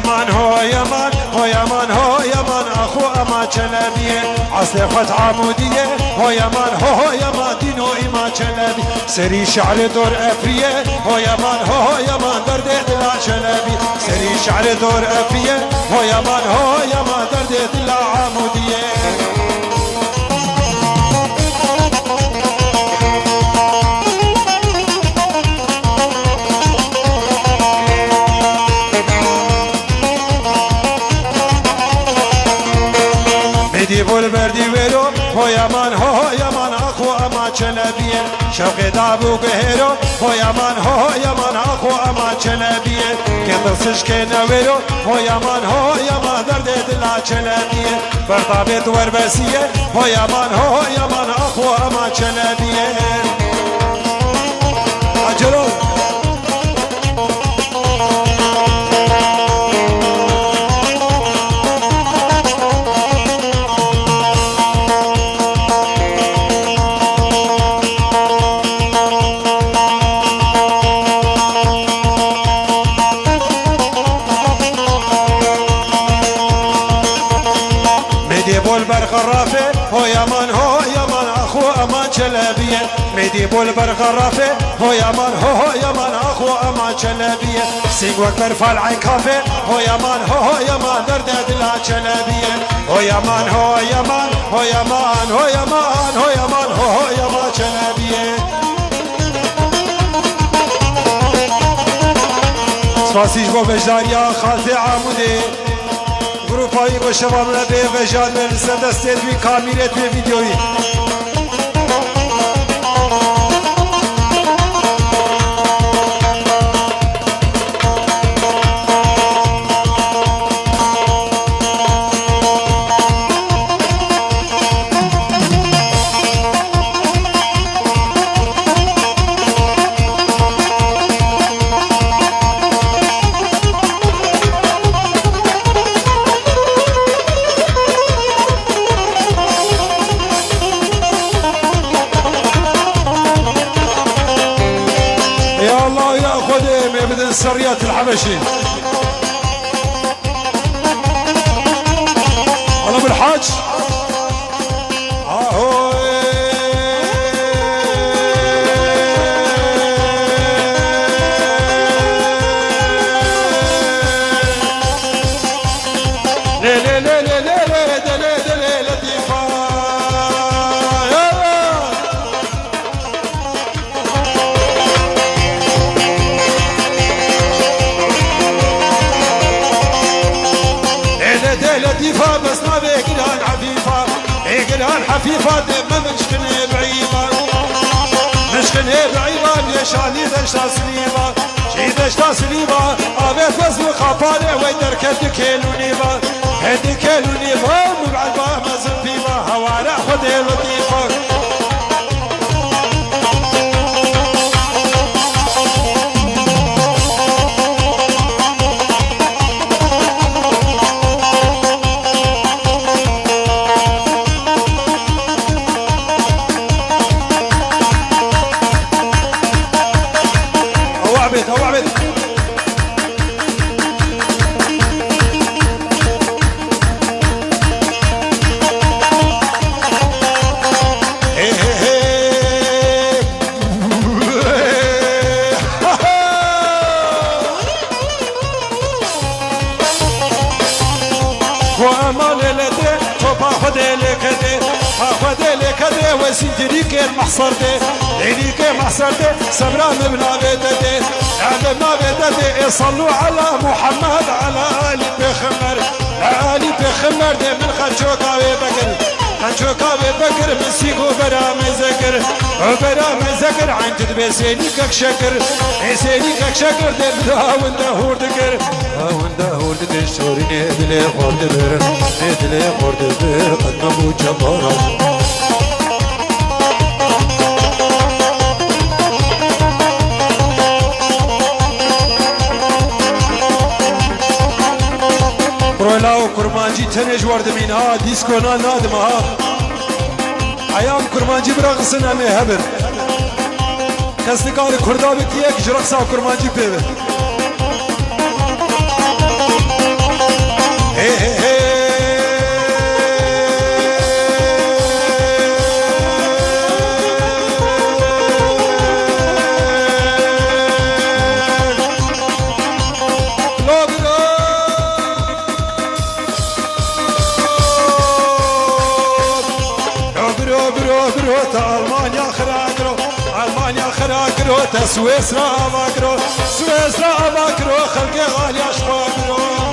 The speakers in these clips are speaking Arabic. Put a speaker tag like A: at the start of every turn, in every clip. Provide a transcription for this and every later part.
A: يمان هو يمان هو يمان هو يمان أخو أما چلبيه عصر خط عمودية هو يمان هو يمان دينو إما چلبي سري شعر دور أفريه هو يمان هو يمان درد دلا چلبي سري شعر دور أفريه هو يمان درد دلا عمودية ميدي بول بردي ويرو هو يمان أخو أما چلبيه شوق دابو بهيرو هو يمان أخو أما چلبيه كترسش كنويرو هو يمان درد دلا چلبيه برطابت وربسيه هو يمان أخو أما چلبيه أجلو هو يمان أخو أما چلبيه ميدي بول برغرافه هو يمان أخو أما چلبيه سيق وقت برفال عين كافه هو يمان درد دلا چلبيه هو يمان چلبيه سپاسیش با وجداریا خالد عمودی گروپایی با شباب لبه وجاد برسه دستید بی کامیرت بی ویدیویی سريات الحبشي أنا بالحاج لطيفة بس ما بيقلان عفيفة يقلان حفيفة دم مشكنة بعيبة مشكنة بعيبة يشاني دشتا سليبة شي دشتا سليبة أبيت بس بخفانة ويدر كد كيلونيبة هدي كيلونيبة مبعدبة مزن فيبة هوارع خدي لطيفة وسنتريك المحصر ده ليك محصر ده سمرا مبنا بيته على ما بيته صلوا على محمد على آل بخمر آل بخمر ده من خنجوكا بكر خنجوكا بكر من سيقو برام ذكر برام ذكر عن تدبي سينيك شكر سينيك شكر ده براون ده هورد كر براون ده هورد ده شوري ندلي خورد بر ندلي خورد بر قد مبو جبارا رولاو كرمانجي تنج وردمين ها ديسكونا نادم ها ايام كرمانجي برقصنا مهبر كسنقال كردابتيك جرقصا كرمانجي بيبر قروت ألمانيا خراقرو ألمانيا خراقرو تسويسرا أباقرو سويسرا أباقرو خلقي غالي أشباقرو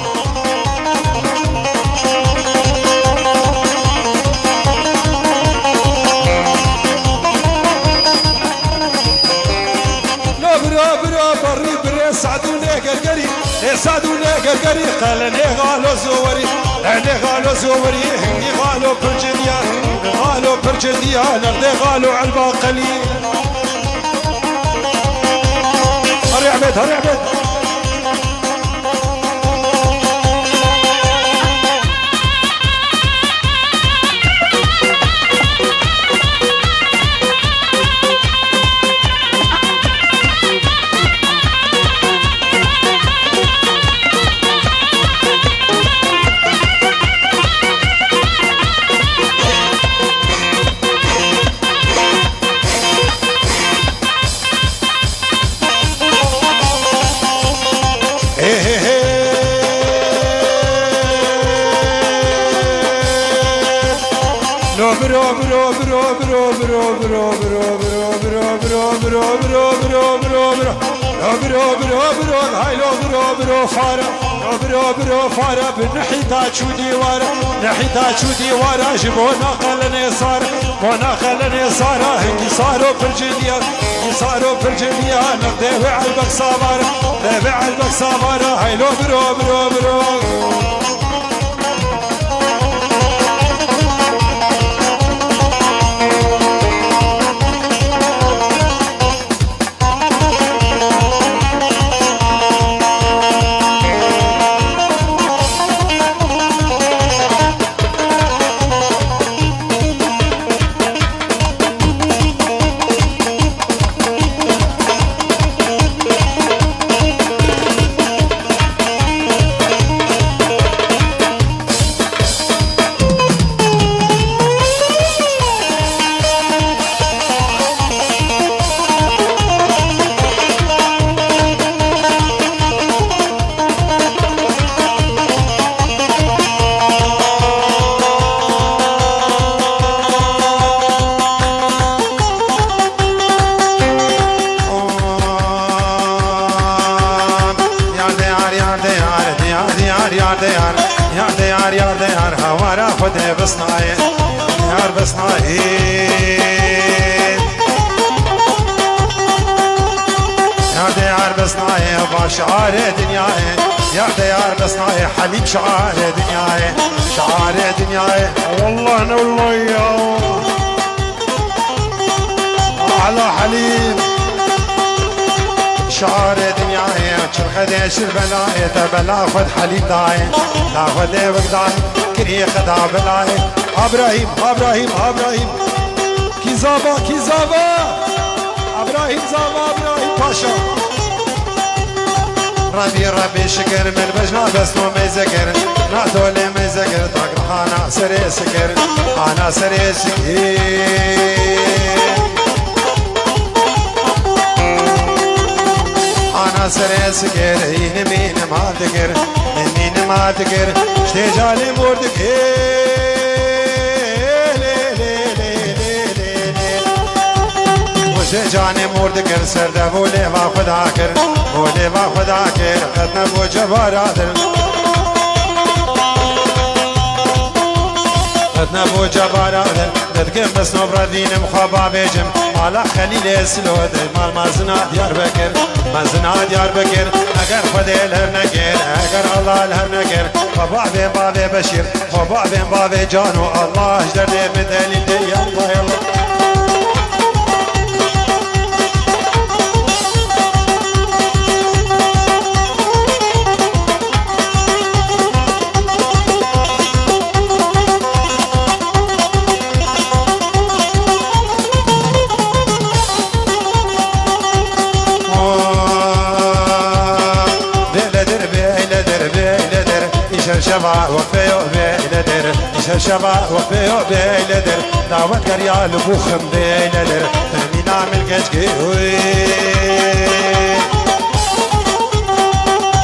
A: سعدوني قرقري سعدوني قرقري قالني غالو زوري أنا غالو زوري هني غالو برجديا غالو برجديا نغدي غالو عالباقلي هري عبيد هري عبيد برو برو برو برو برو برو برو برو برو برو برو برو برو برو برو برو برو هاي لو برو برو فارا برو برو فارا بنحيتا شو ديوارا نحيتا شو ديوارا جبونا خلني صار بونا خلني صار هني صاروا في الجديا صاروا في الجديا نقدي على البكسابارا نبيع على البكسابارا هاي لو برو برو برو يار هوارا خده بصناي يار بصناي يار بصناي بشعار دنياي يار بصناي حليب شعار دنياي شعار دنياي والله انا والله على حليب شعار دنياي شرخدي شربلاي تبلا خد حليب داي لا خدي وقداي كريه خدا بلاي ابراهيم ابراهيم ابراهيم كيزابا كيزابا ابراهيم زابا ابراهيم باشا ربي شكر من بجنا بس نو ميزكر نعدولي ميزكر تقرح انا سري سكر انا سري سكر أنا سري سكر هين مين ما تكر مين ما تكر شتجالي موردك وشتجاني موردك سرده بولي وخدا كر بولي وخدا كر خدنا بو جباراتر خدنا بو جباراتر ددقم بس نبرا دينم خوابا بيجم على خليل سلود مال مازنا ديار بكر مازنا ديار بكر اگر خدي الهرنكر اگر الله الهرنكر وبعدين بابي بشير وبعدين بابي جانو الله اجدر دي بدليل دي يلا يلا شبا وفيو بيلدر شبا وفيو بيلدر دعوت قريا لبوخم بيلدر تاني نعمل كشكي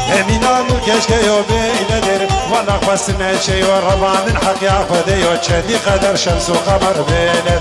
A: تاني نعمل كشكي بيلدر والله خواستنا شي وربا من حق يا خدي وشدي قدر شمس وقمر بيلدر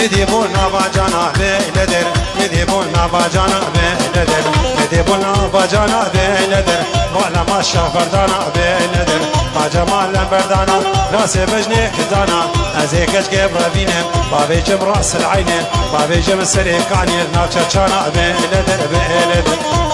A: مديبونا باجانا بيلدر مديبونا باجانا بيلدر مديبونا باجانا بيلدر ولا ما شافردانا بيلدر ما جمال بردانا راس بجني كدانا ازيك جيب ربينم بابي جم راس العين بابي جم السريكاني ناچانا بيلدر بيلدر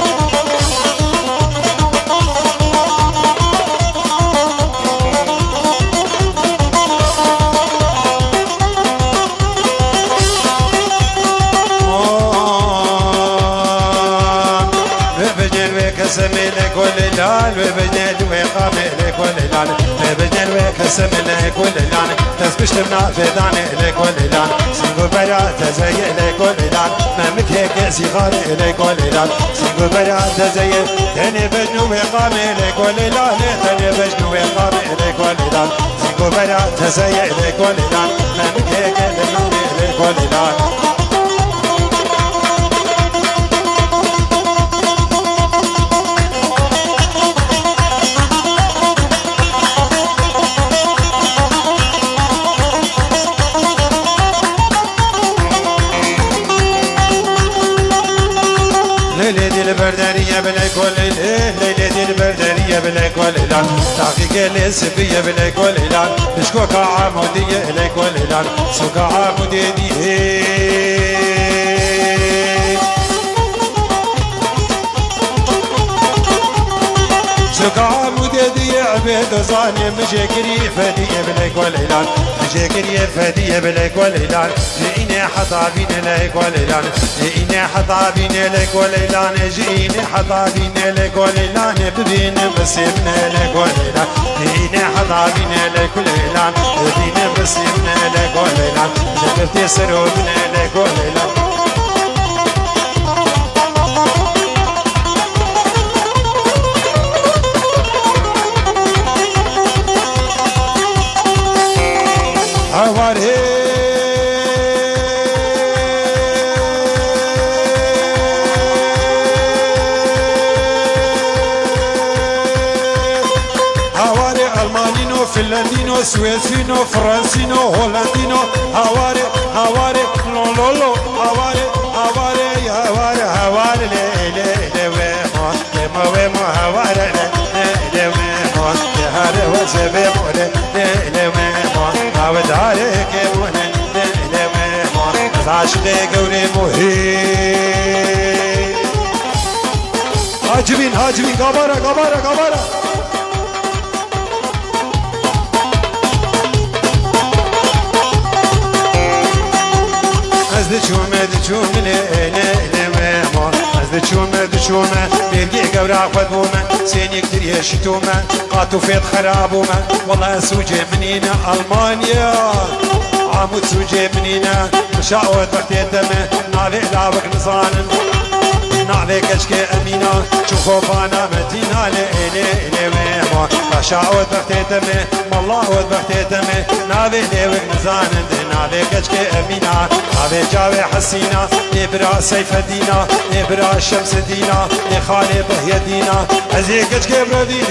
A: سمي كل لان وبجنل وقامي لكل لان وبجنل وكسمي لكل لان تسبشت منا فداني لكل لان سنقول برا تزي لكل لان ما مكهك صغاري لكل لان سنقول برا تزي تاني بجنو وقامي لكل لان تاني بجنو وقامي لكل لان سنقول برا تزي لكل لان ما مكهك لكل لان ليلة البردانية بلا كل ليلة البردانية بلا كل لان تحقيق السبية بلا كل لان بشكوك عمودية بلا كل لان سوك عمودية سوك عمودية عبيد وزاني مشاكري فدية بلا كل لان مشاكري فدية بلا كل لان جئنا حطابين لك وليلان جئنا حطابين لك وليلان جئنا حطابين لك وليلان بدين بسيبنا لك وليلان جئنا حطابين لك وليلان بدين بسيبنا لك وليلان جبتي سروبنا لك وليلان هواري فنلندينو سويسينو فرنسينو هولندينو هواري هواري لو لو لو هواري هواري هواري هواري لي لي لي ويمو لما ويمو هواري لي ويمو هاري وسبي مولي لي ويمو هاود عليك مولي لي ويمو عاشقي قوري مهي هاجبين هاجبين قبارة قبارة قبارة دچوم لمو از دچوم بيرجع قبر قدومه سيني كتير يشتومه قاتو فيت خرابومه والله سوجي منينا المانيا عمود سوجي منينا مشاوت بختيتمه نالي لابك نصانن نالي كشكي امينه شوفوا بانا متينا لي مو مشاوت بختيتمه والله بختيتمه نالي لابك نصانن نالي كشكي امينه نالي جاوي حسينا نبرا سيف دينا نبرا شمس دينا نخالي بهي دينا ازي كشكي بردين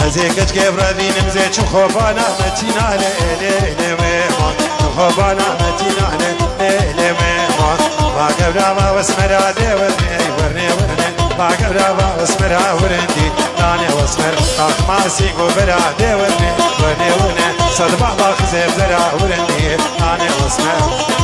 A: ازي كشكي بردين مزي شخوبانا متينا لي ميما شخوبانا متينا لي ميما ما قبل ما واسمرا دي ورني ما قبل ما واسمرا ورندي ناني واسمر اخماسي قبرا دي ورني صد بعض خزيب زرا ورندي ناني واسمر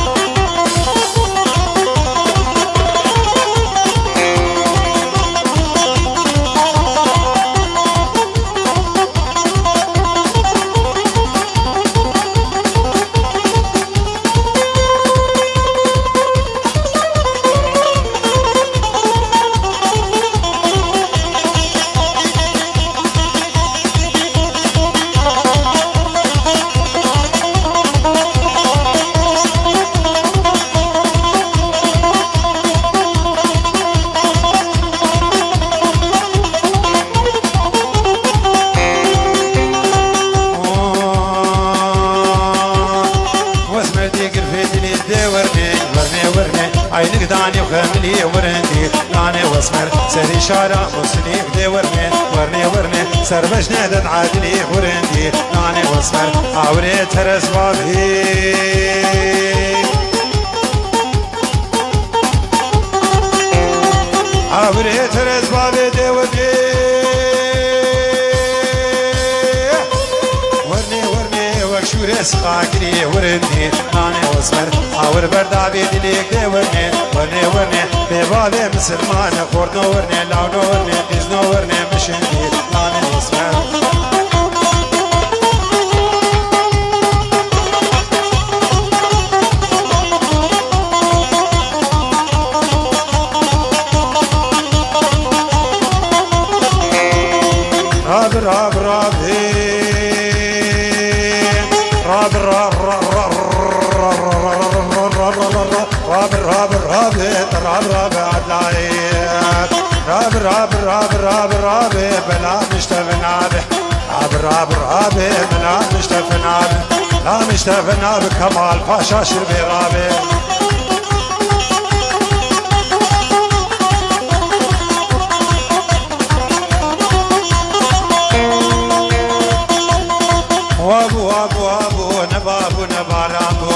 A: سري شارع مسليك دي ورني ورني ورني سربش نادت عادلي ورندي ناني واسمر عوري ترس بابي عوري ترس بابي دي ورني شورس خاكري ورني ناني واسمر عور بردابي دليك دي ورني ورني ورني ببابي مسلمان خوردو ورني لاونو ورني قزنو ورني مشندي ناني واسمر راب راب راب راب راب راب راب راب راب راب بلا مشتفى نابه راب راب راب بلا مشتفى نابه لا مشتفى نابه كمال باشا شربي رابه وابو وابو وابو نبابو نبارابو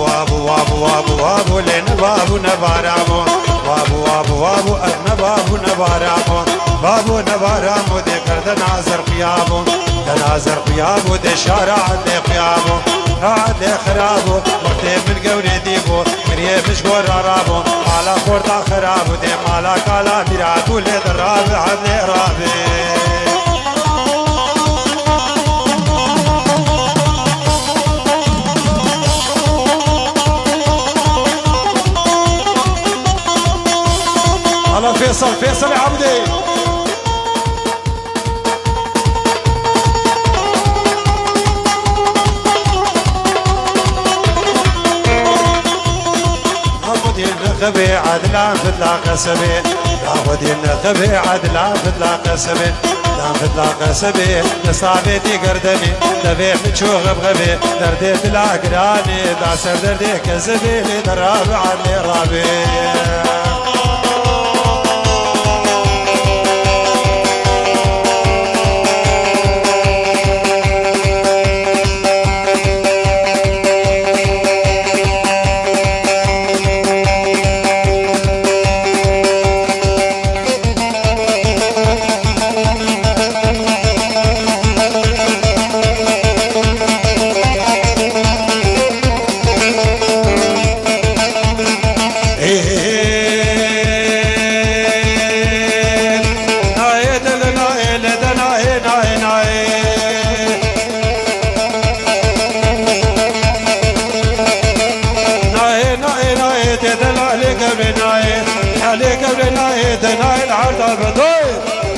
A: وابو وابو وابو وابو لنبابو نبارابو وابو وابو وابو نبابو نبارابو بابو نبارابو دي كردن عزر قيابو تنازر قيابو دي شارع دي قيابو قاعد دي خرابو وقتي من قولي ديبو مريه مشغور رابو على خورتا خرابو دي مالا كالا مراتو لي درابي عدلي رابي على فيصل فيصل يا عبدي ناخذ النخبة عدلان فتلا قسبي ناخذ النخبة عدلان فتلا قسبي فتلا قسبي نصابتي قردني دفيع متشوغ بغبي دردي تلا قراني داسر دردي كذبي لدراب عني رابي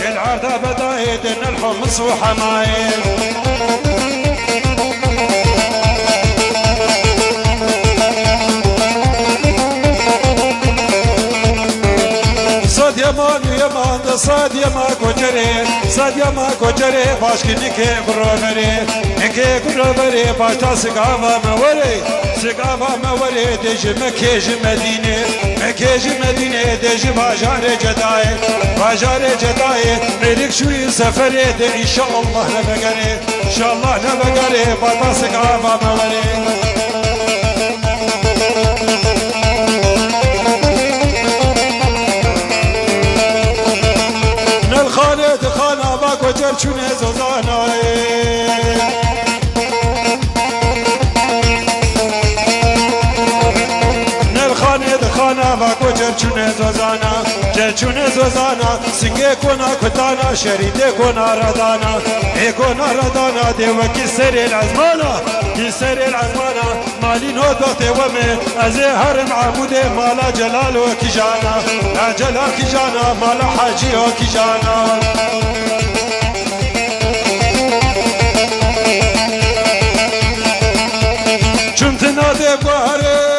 A: العرضة بدايد ان الحمص وحمايل صاد يمان يمان صاد يما كوجري صاد يما كوجري باشكني كي بروبري كي بروبري باشتا سقافا موري سقافا موري دج مكيج مدينه مكيج مدينه دج باجار جداي باجار جداي ملك شوي سفري ان شاء الله نبقري ان شاء الله نبقري باشتا سقافا موري خالد خانا باكو جرچونه زوزانای نل خالد خانا باكو جرچونه زوزانا جرچونه زوزانا سنگه کنا کتانا شریده کنا ردانا ای کنا ردانا دی وکی سر العزمانا کی سر العزمانا مالی نوبت ومه از هرم عمود مالا جلال و کی جانا جلال کی جانا مالا حاجی و کی جانا چونتنا دی بوهره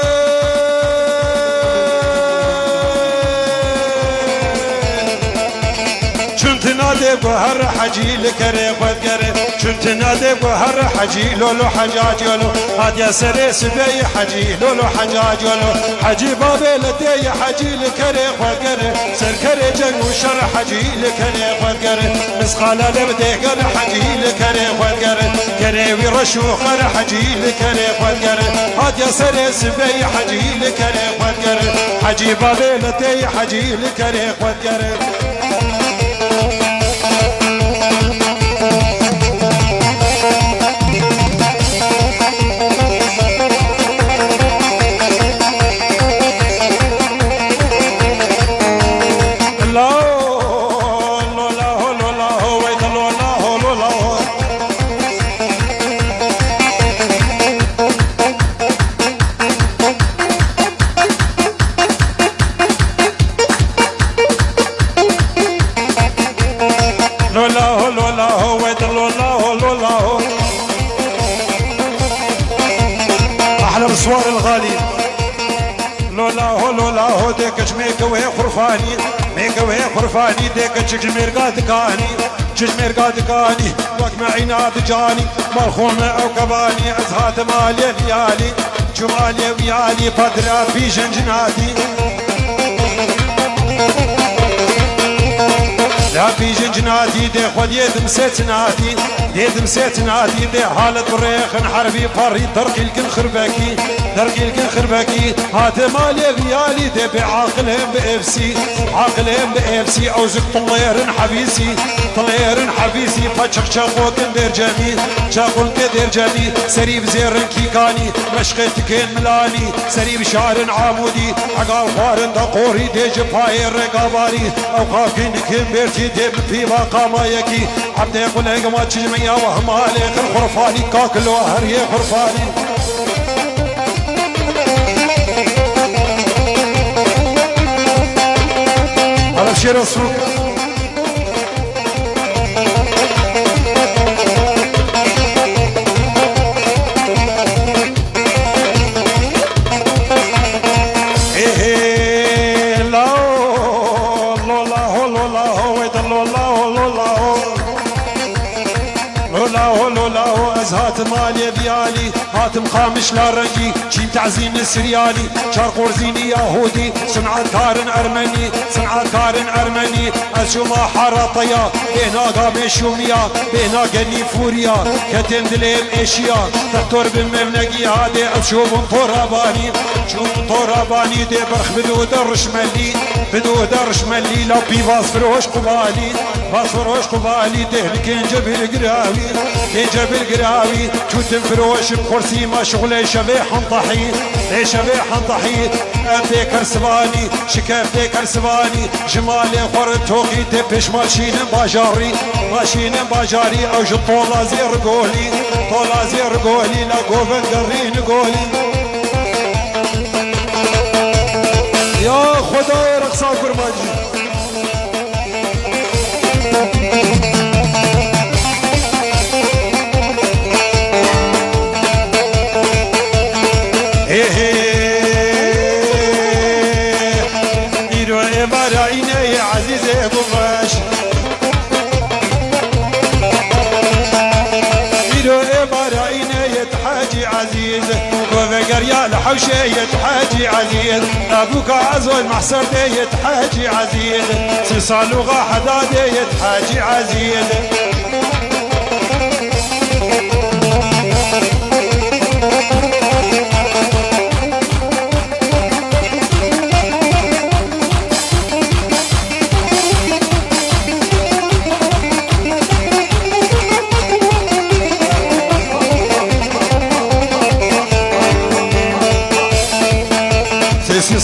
A: چونتنا دی بهر حجي لكري خدقري شنت نادي بهر حجي لولو حجاج يولو هاد يا سري سبي حجي لولو حجاج يولو حجي بابي لدي حجي لكري خدقري سركري جن وشر حجي لكري خدقري مسخالة لبدي قر حجي لكري خدقري كري ورشو خر حجي لكري خدقري هاد يا سري سبي حجي لكري خدقري حجي بابي لدي حجي لكري خدقري الصور الغالي لولا هو ديك ميكوي خرفاني ميكوي خرفاني ديك جمير قاد كاني وقت ما عينات جاني مرخومة او كباني ازهات مالي ليالي جمالي ويالي بدرا في جنجناتي لا في جنجناتي دي خود يدم سيت نادي دي حالة بريخ حربي باري درقي الكن خرباكي هات مالي غيالي دي بعاقلهم بإفسي او زق طليرن حبيسي فاتشق شاقو كندير جميل سريب زيرن كيكاني مشقت كين ملاني سريب شارن عامودي عقال خوارن دقوري دي جباير رقاباري او قاكين كين بيرتي دي في باقا ما يكي عبد يقول هيك ما تجمع وهم عليك الخرفاني كاكل وهريه خرفاني على بشير السوق هات مالي بيالي هات مخامش لا رنجي شين تعزين السرياني شرقور زيني يهودي صنعة كارن أرمني أشوما حرطيا بينا قامي شوميا بينا قني فوريا كتن دليم إيشيا تطور بممنقي هادي أشوم طوراباني دي برخ بدود الرشملي لو بيفاس فروش قبالي دهلكين جبل قراوي توتن فروش بكرسي ما شغله شبيح طحي ذكر سباني شكاف ذكر سباني جمالي خور توقي تبش ماشين باجاري او طولا زير قولي لا قوفن قرين قولي يا خداي رقصا قرماجي يا الحوشية حاجي عزيز أبوك عزوز محصر ديت حاجي عزيز سلسال وغا حدا ديت حاجي عزيز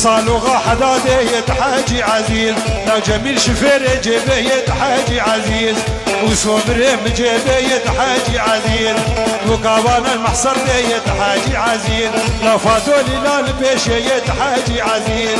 A: صالوغا حدادية حاجي عزيز لو جميل شفير جيبية حاجي عزيز وصبري بجيبية حاجي عزيز وكابان المحصر دية حاجي عزيز لو فاتوا لي لا البيشية حاجي عزيز